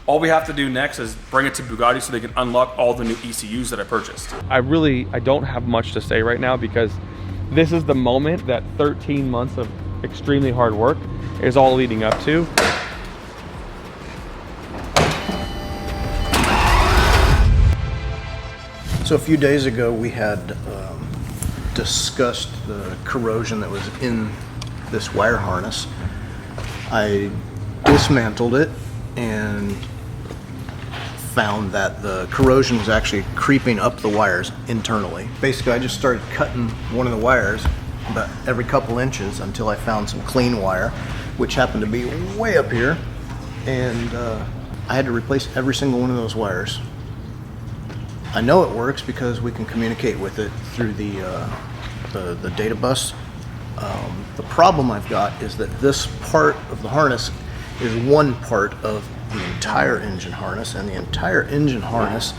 All we have to do next is bring it to Bugatti so they can unlock all the new ECUs that I purchased. I don't have much to say right now because this is the moment that 13 months of extremely hard work is all leading up to. So a few days ago we had discussed the corrosion that was in this wire harness. I dismantled it and found that the corrosion was actually creeping up the wires internally. Basically, I just started cutting one of the wires about every couple inches until I found some clean wire, which happened to be way up here, and I had to replace every single one of those wires. I know it works because we can communicate with it through the data bus. The problem I've got is that this part of the harness is one part of the entire engine harness, and the entire engine harness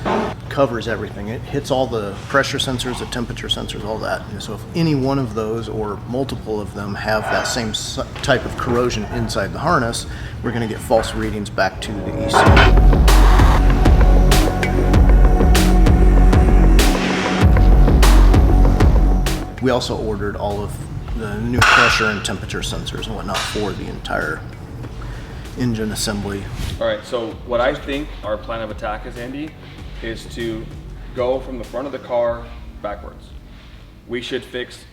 covers everything. It hits all the pressure sensors, the temperature sensors, all that. And so if any one of those or multiple of them have that same type of corrosion inside the harness, we're going to get false readings back to the ECU. We also ordered all of the new pressure and temperature sensors and whatnot for the entire engine assembly. All right, so what I think our plan of attack is, Andy, is to go from the front of the car backwards. We should fix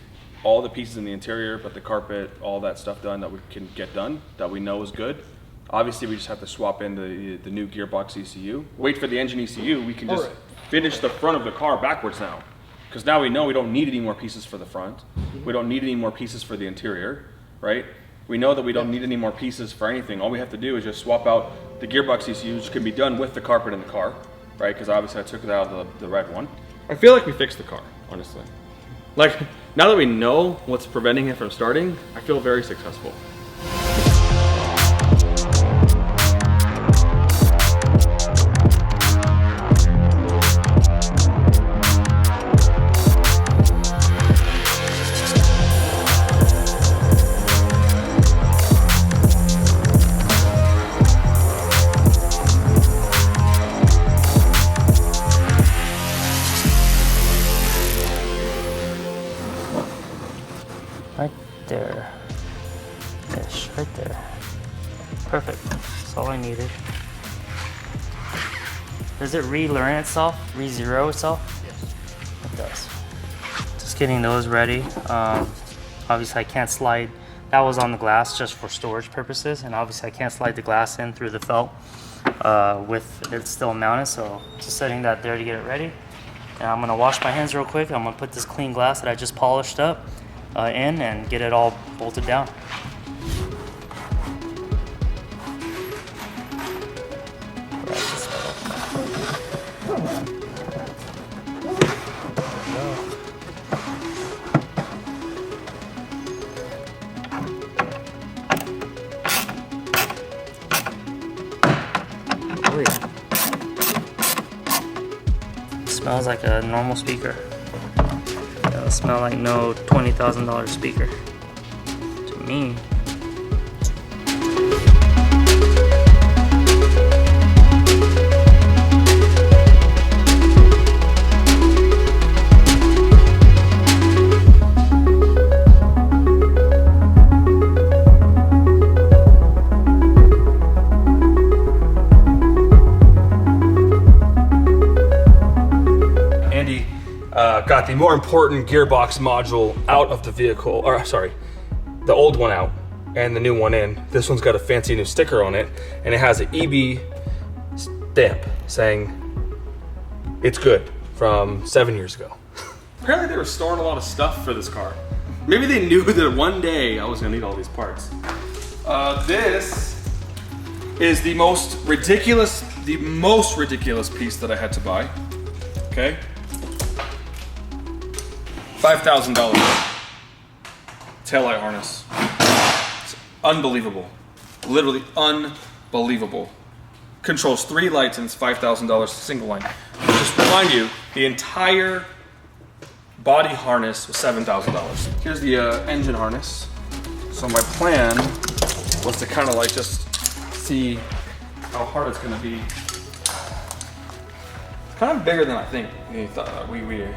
all the pieces in the interior, but the carpet, all that stuff done that we can get done, that we know is good. Obviously, we just have to swap in the new gearbox ECU. Wait for the engine ECU, we can just finish the front of the car backwards now. Because now we know we don't need any more pieces for the front. We don't need any more pieces for the interior, right? We know that we don't need any more pieces for anything. All we have to do is just swap out the gearbox ECU, which can be done with the carpet in the car, right? Because obviously I took it out of the red one. I feel like we fixed the car, honestly. Like, now that we know what's preventing it from starting, I feel very successful. Right there. Ish, right there. Perfect. That's all I needed. Does it relearn itself? Re-zero itself? Yes. It does. Just getting those ready. Obviously I can't slide. That was on the glass just for storage purposes, and obviously I can't slide the glass in through the felt with it still mounted, so just setting that there to get it ready. And I'm gonna wash my hands real quick. I'm gonna put this clean glass that I just polished up in and get it all bolted down. Oh yeah. Smells like a normal speaker. It'll smell like no $20,000 speaker to me. Got the more important gearbox module out of the vehicle, or sorry, the old one out and the new one in. This one's got a fancy new sticker on it, and it has an EB stamp saying it's good from 7 years ago. Apparently they were storing a lot of stuff for this car. Maybe they knew that one day I was gonna need all these parts. This is the most ridiculous piece that I had to buy, okay? $5,000 taillight harness. It's unbelievable. Literally unbelievable. Controls 3 lights and it's $5,000 single line. Just remind you, the entire body harness was $7,000. Here's the engine harness. So my plan was to kind of like just see how hard it's gonna be. It's kind of bigger than I think we thought. We kind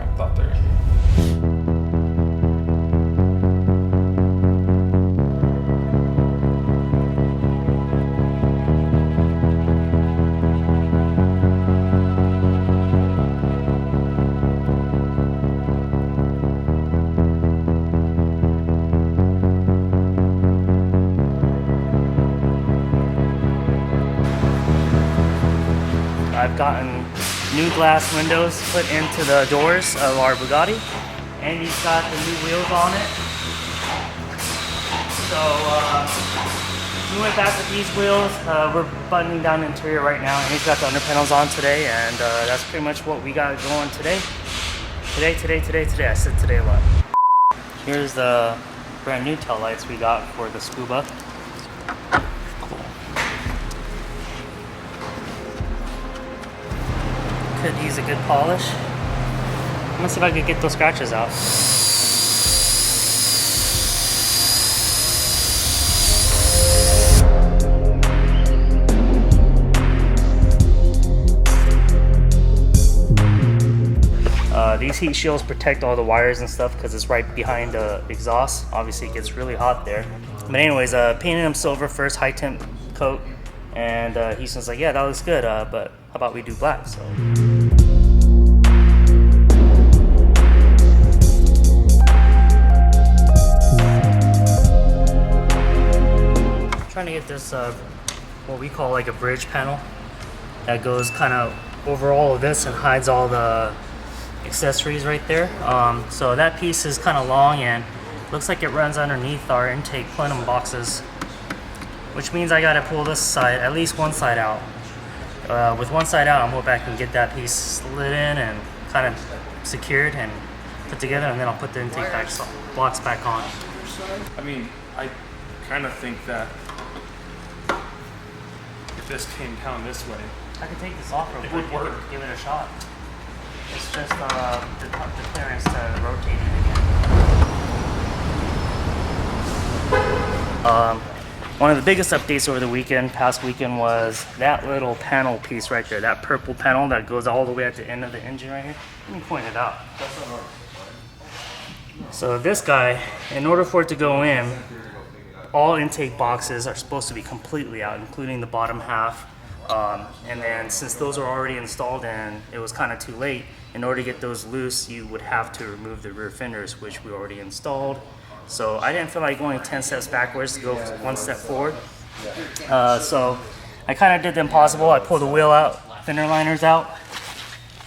of thought there. I've gotten new glass windows put into the doors of our Bugatti. Andy's got the new wheels on it. So we went back with these wheels. We're buttoning down the interior right now, and he's got the under panels on today, and that's pretty much what we got going today. Today. I said today a lot. Here's the brand new tail lights we got for the SCUBA. Could use a good polish. I'm gonna see if I could get those scratches out. These heat shields protect all the wires and stuff because it's right behind the exhaust. Obviously it gets really hot there. But anyways, painted them silver first, high temp coat. And Houston's like, yeah, that looks good, but how about we do black? So. Trying to get this what we call like a bridge panel that goes kind of over all of this and hides all the accessories right there. So that piece is kind of long and looks like it runs underneath our intake plenum boxes, which means I gotta pull this side, at least one side out. With one side out, I'm hoping I can get that piece slid in and kind of secured and put together, and then I'll put the intake blocks back on. I mean, I kind of think that if this came down this way, I can take this off real quick would work. and give it a shot. It's just the clearance to rotate it again. One of the biggest updates over the past weekend, was that little panel piece right there, that purple panel that goes all the way at the end of the engine right here. Let me point it out. So this guy, in order for it to go in, all intake boxes are supposed to be completely out, including the bottom half. And then since those are already installed and it was kind of too late, in order to get those loose, you would have to remove the rear fenders, which we already installed. So I didn't feel like going 10 steps backwards to go one step forward. So I kind of did the impossible. I pulled the wheel out, fender liners out.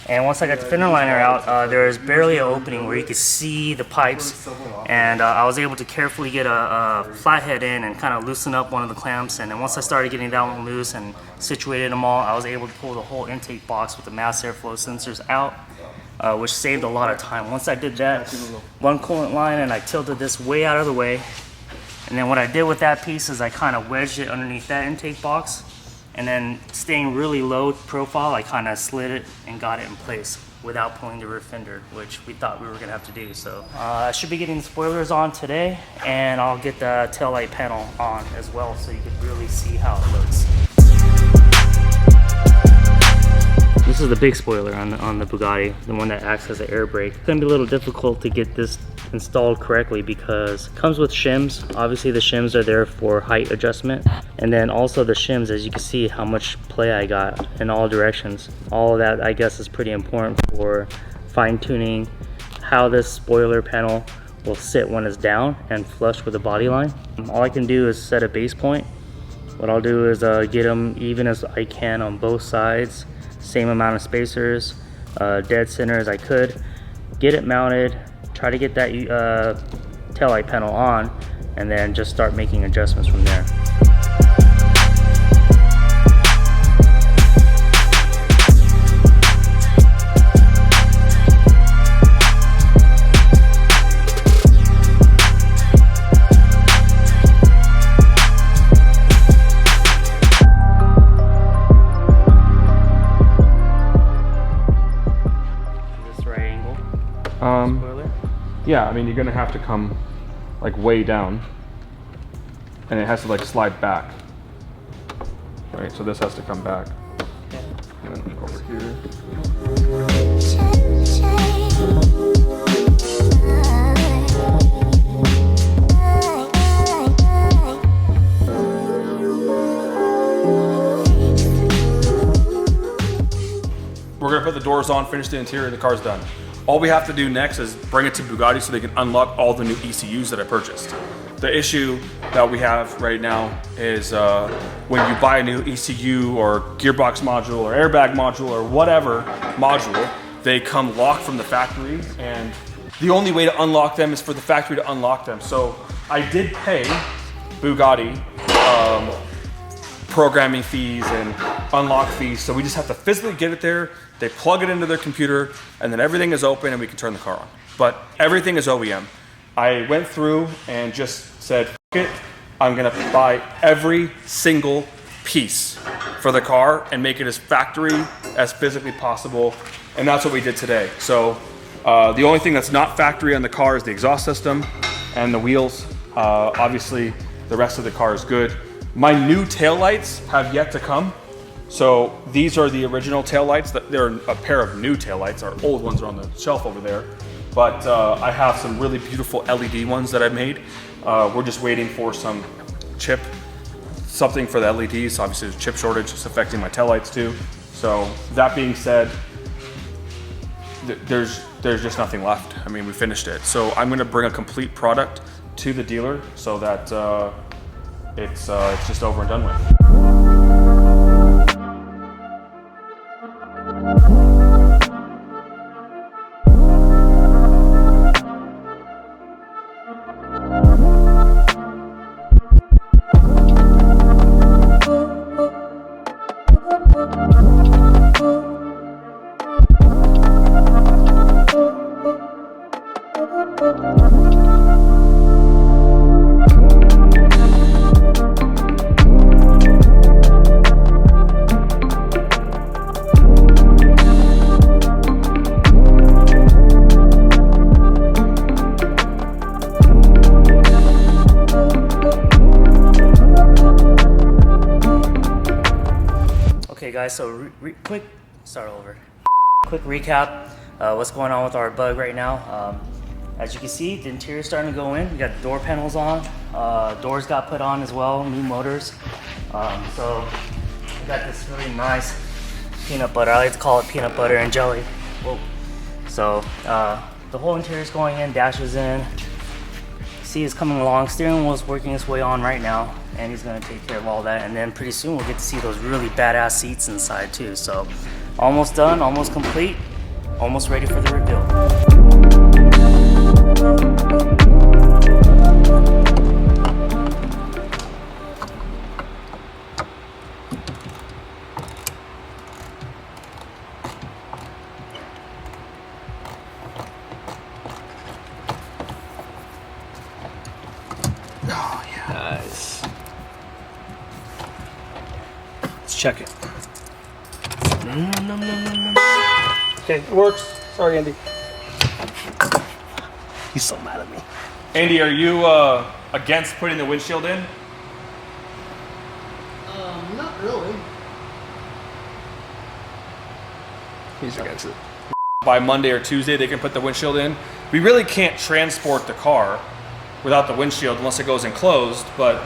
And once I got the fender liner out, there was barely an opening where you could see the pipes. And I was able to carefully get a flathead in and kind of loosen up one of the clamps. And then once I started getting that one loose and situated them all, I was able to pull the whole intake box with the mass airflow sensors out, which saved a lot of time. Once I did that, one coolant line, and I tilted this way out of the way. And then what I did with that piece is I kind of wedged it underneath that intake box. And then staying really low profile, I kind of slid it and got it in place without pulling the rear fender, which we thought we were gonna have to do. So I should be getting the spoilers on today, and I'll get the taillight panel on as well so you can really see how it looks. This is the big spoiler on the Bugatti, the one that acts as an air brake. It's gonna be a little difficult to get this installed correctly because it comes with shims. Obviously the shims are there for height adjustment. And then also the shims, as you can see how much play I got in all directions. All of that I guess is pretty important for fine tuning how this spoiler panel will sit when it's down and flush with the body line. All I can do is set a base point. What I'll do is get them even as I can on both sides. Same amount of spacers, dead center as I could. Get it mounted, try to get that taillight panel on, and then just start making adjustments from there. Yeah, I mean, you're gonna have to come like way down, and it has to like slide back. right? So this has to come back. And then over here. We're gonna put the doors on, finish the interior, the car's done. All we have to do next is bring it to Bugatti so they can unlock all the new ECUs that I purchased. The issue that we have right now is when you buy a new ECU or gearbox module or airbag module or whatever module, they come locked from the factory, and the only way to unlock them is for the factory to unlock them. So I did pay Bugatti programming fees and unlock fees, so we just have to physically get it there, they plug it into their computer, and then everything is open and we can turn the car on. But everything is OEM. I went through and just said, F it, I'm gonna buy every single piece for the car and make it as factory as physically possible, and that's what we did today. So the only thing that's not factory on the car is the exhaust system and the wheels. Obviously, the rest of the car is good. My new taillights have yet to come. So these are the original taillights. They're a pair of new taillights. Our old ones are on the shelf over there. But I have some really beautiful LED ones that I made. We're just waiting for some chip, something for the LEDs. Obviously there's chip shortage, it's affecting my taillights too. So that being said, there's just nothing left. I mean, we finished it. So I'm gonna bring a complete product to the dealer so that it's just over and done with. Okay guys, so quick recap, what's going on with our Bug right now. As you can see, the interior is starting to go in. We got the door panels on, doors got put on as well, new motors. So we got this really nice peanut butter. I like to call it peanut butter and jelly. Whoa. So the whole interior is going in, dash is in. See, it's coming along. Steering wheel is working its way on right now, and he's gonna take care of all that. And then pretty soon we'll get to see those really badass seats inside too. So almost done, almost complete, almost ready for the reveal. Oh, yeah. Nice. Let's check it. Okay, it works. Sorry, Andy. He's so mad at me. Andy, are you against putting the windshield in? Not really. He's against it. By Monday or Tuesday, they can put the windshield in. We really can't transport the car without the windshield unless it goes enclosed, but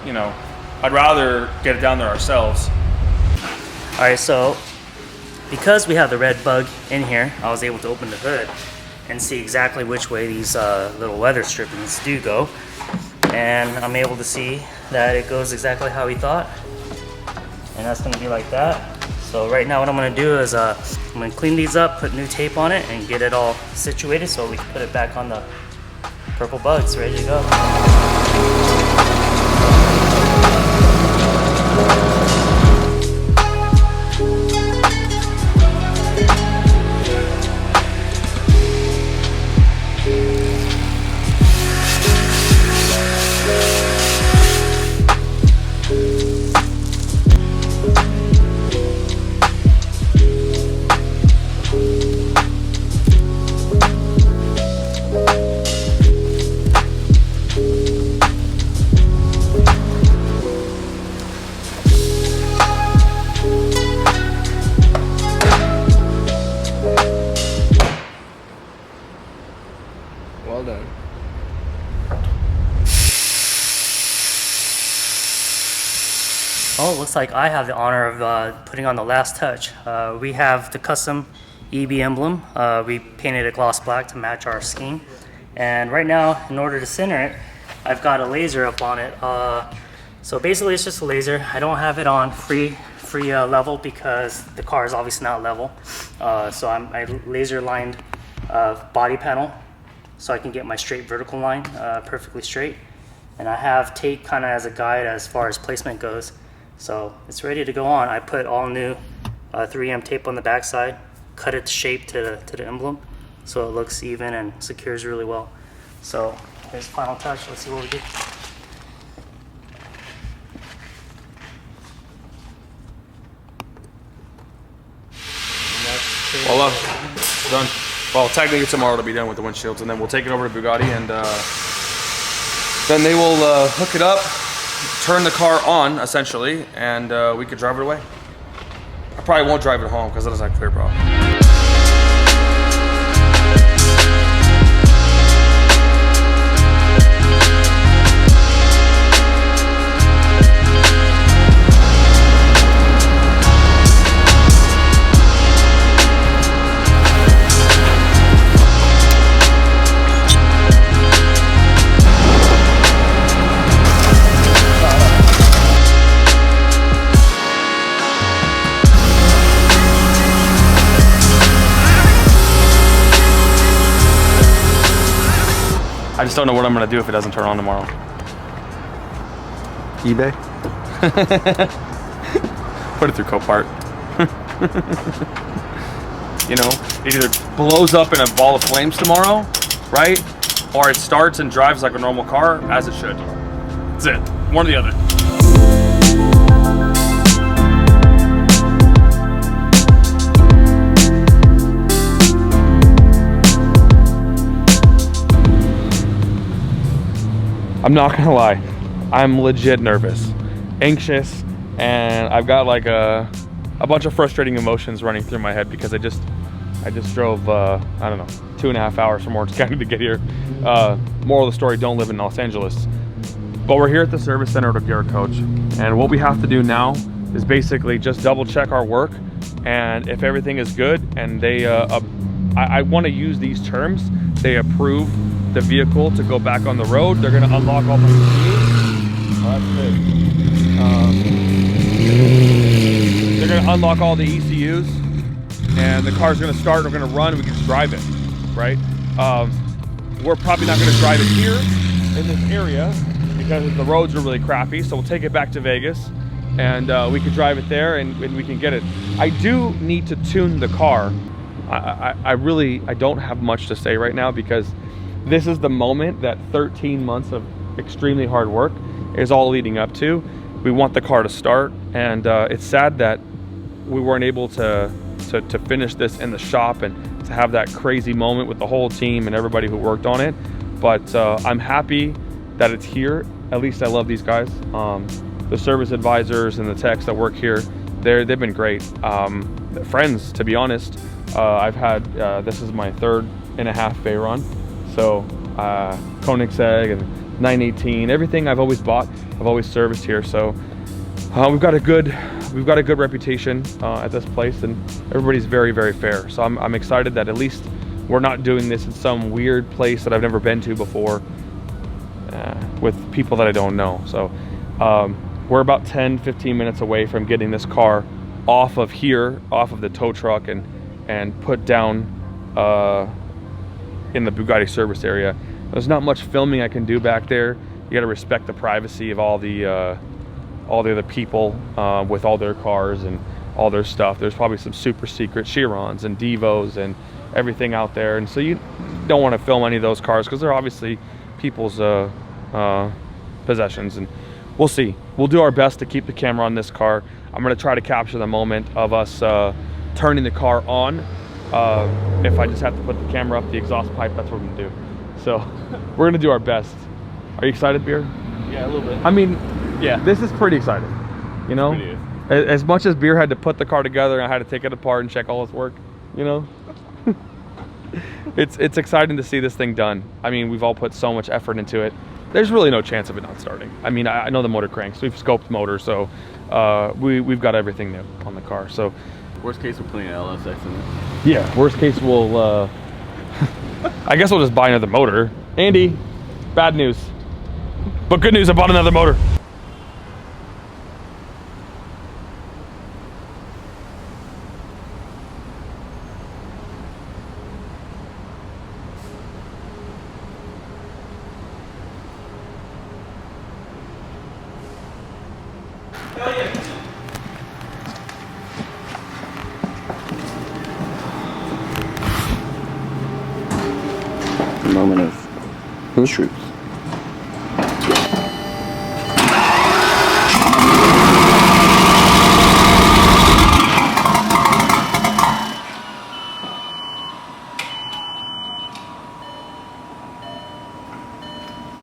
you know, I'd rather get it down there ourselves. All right, so because we have the red Bug in here, I was able to open the hood and see exactly which way these little weather strippings do go. And I'm able to see that it goes exactly how we thought. And that's gonna be like that. So right now what I'm gonna do is I'm gonna clean these up, put new tape on it, and get it all situated so we can put it back on the purple Bugs, ready to go. Oh, looks like I have the honor of putting on the last touch. We have the custom EB emblem. We painted it gloss black to match our scheme. And right now, in order to center it, I've got a laser up on it. So basically it's just a laser. I don't have it on free level because the car is obviously not level. So I laser lined body panel so I can get my straight vertical line perfectly straight. And I have tape kind of as a guide as far as placement goes. So it's ready to go on. I put all new 3M tape on the backside, cut it to shape to the emblem so it looks even and secures really well. So here's the final touch. Let's see what we do. Voila, done. Well, technically tomorrow it'll be done with the windshields, and then we'll take it over to Bugatti, and then they will hook it up, turn the car on, essentially, and we could drive it away. I probably won't drive it home because that doesn't have clear problem. I just don't know what I'm gonna do if it doesn't turn on tomorrow. eBay? Put it through Copart. You know, it either blows up in a ball of flames tomorrow, right? Or it starts and drives like a normal car, as it should. That's it, one or the other. I'm not gonna lie, I'm legit nervous, anxious, and I've got like a bunch of frustrating emotions running through my head because I just drove, I don't know, 2.5 hours from Orange County to get here. Moral of the story, don't live in Los Angeles. But we're here at the service center to get our coach, and what we have to do now is basically just double check our work, and if everything is good, and they, I wanna use these terms, they approve the vehicle to go back on the road. They're gonna unlock all the ECUs. They're gonna unlock all the ECUs, and the car's gonna start. We're gonna run. We can just drive it, right? We're probably not gonna drive it here in this area because the roads are really crappy. So we'll take it back to Vegas, and we can drive it there, and we can get it. I do need to tune the car. I don't have much to say right now because this is the moment that 13 months of extremely hard work is all leading up to. We want the car to start, and it's sad that we weren't able to finish this in the shop and to have that crazy moment with the whole team and everybody who worked on it. But I'm happy that it's here. At least I love these guys. The service advisors and the techs that work here, they've been great. Friends, to be honest. I've had, this is my 3.5 Veyron. So Koenigsegg and 918, everything I've always bought, I've always serviced here. So we've got a good reputation at this place, and everybody's very, very fair. So I'm excited that at least we're not doing this in some weird place that I've never been to before with people that I don't know. So we're about 10-15 minutes away from getting this car off of here, off of the tow truck, and put down in the Bugatti service area. There's not much filming I can do back there. You got to respect the privacy of all the other people with all their cars and all their stuff. There's probably some super secret Chirons and Devos and everything out there, and so you don't want to film any of those cars because they're obviously people's possessions. And we'll see. We'll do our best to keep the camera on this car. I'm going to try to capture the moment of us turning the car on. If I just have to put the camera up the exhaust pipe, that's what we're gonna do. So we're gonna do our best. Are you excited, Beer? Yeah, a little bit. I mean, yeah, this is pretty exciting. You know, as much as Beer had to put the car together and I had to take it apart and check all its work, you know, it's exciting to see this thing done. I mean, we've all put so much effort into it. There's really no chance of it not starting. I mean, I know the motor cranks. We've scoped motors, so we've got everything new on the car. So Worst case, we're putting an LSX in it. yeah, worst case we'll I guess we'll just buy another motor. Andy, bad news, but good news, I bought another motor. Moment of truth.